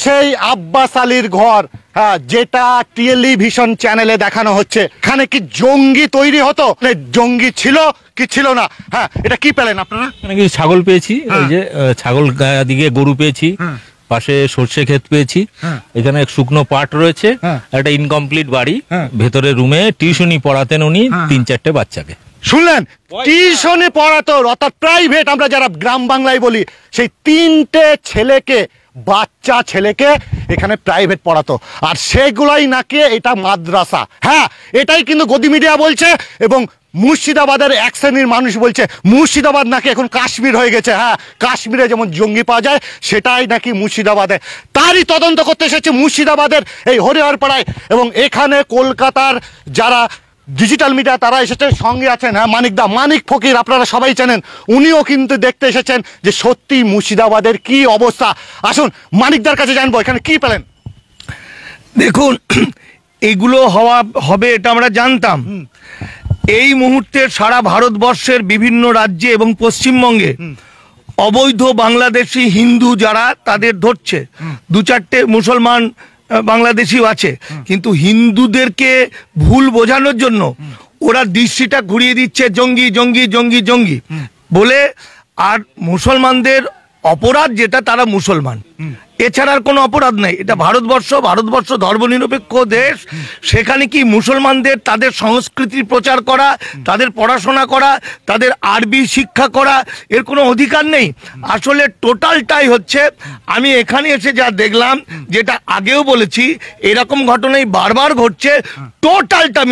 সেই আব্বাস আলীর ঘর, হ্যাঁ, যেটা টেলিভিশন চ্যানেলে দেখানো হচ্ছে। এখানে কি জঙ্গি তৈরি হতো, জঙ্গি ছিল কি ছিল না? হ্যাঁ, এটা কি পেলেন আপনারা? এখানে কিছু ছাগল পেয়েছি, ওই যে ছাগল দিকে গরু পেয়েছি, পাশে সর্ষে ক্ষেত পেয়েছি, এখানে শুকনো পাট রয়েছে, একটা ইনকমপ্লিট বাড়ি, ভেতরে রুমে টিউশনি পড়াতেন উনি 3-4টে বাচ্চাকে। শুনলেন, টিউশনে পড়াতো, অর্থাৎ প্রাইভেট আমরা যারা গ্রাম বাংলায় বলি, সেই 3টে ছেলেকে, বাচ্চা ছেলেকে এখানে প্রাইভেট পড়াতো, আর সেগুলাই নাকি এটা মাদ্রাসা। হ্যাঁ, এটাই কিন্তু গদি মিডিয়া বলছে, এবং মুর্শিদাবাদের এক শ্রেণীর মানুষ বলছে মুর্শিদাবাদ নাকি এখন কাশ্মীর হয়ে গেছে। হ্যাঁ, কাশ্মীরে যেমন জঙ্গি পাওয়া যায়, সেটাই নাকি মুর্শিদাবাদে। তারই তদন্ত করতে এসেছে মুর্শিদাবাদের এই হরিহরপাড়ায়, এবং এখানে কলকাতার যারা ডিজিটাল মিডিয়া তারা এসেছেন, সঙ্গে আছেন হ্যাঁ মানিক ফকির, আপনারা সবাই জানেন, উনিও কিন্তু দেখতে এসেছেন যে সত্যি মুর্শিদাবাদের কি অবস্থা। আসুন মানিকদার কাছে জানবো এখানে কি পেলেন। দেখুন, এগুলো হবে এটা আমরা জানতাম। এই মুহূর্তে সারা ভারতবর্ষের বিভিন্ন রাজ্যে এবং পশ্চিমবঙ্গে অবৈধ বাংলাদেশি হিন্দু যারা, তাদের ধরছে। 2-4টে মুসলমান বাংলাদেশিও আছে, কিন্তু হিন্দুদেরকে ভুল বোঝানোর জন্য ওরা দৃষ্টিটা ঘুরিয়ে দিচ্ছে জঙ্গি জঙ্গি জঙ্গি জঙ্গি বলে। আর মুসলমানদের অপরাধ যেটা, তারা মুসলমান, এছাড়া আর কোনো অপরাধ নাই। এটা ভারতবর্ষ ধর্মনিরপেক্ষ দেশ। সেখানে কি মুসলমানদের তাদের সংস্কৃতির প্রচার করা, তাদের পড়াশোনা করা, তাদের আরবি শিক্ষা করা, এর কোনো অধিকার নেই? আসলে টোটালটাই হচ্ছে, আমি এখানে এসে যা দেখলাম, যেটা আগেও বলেছি, এরকম ঘটনাই বারবার ঘটছে, টোটালটা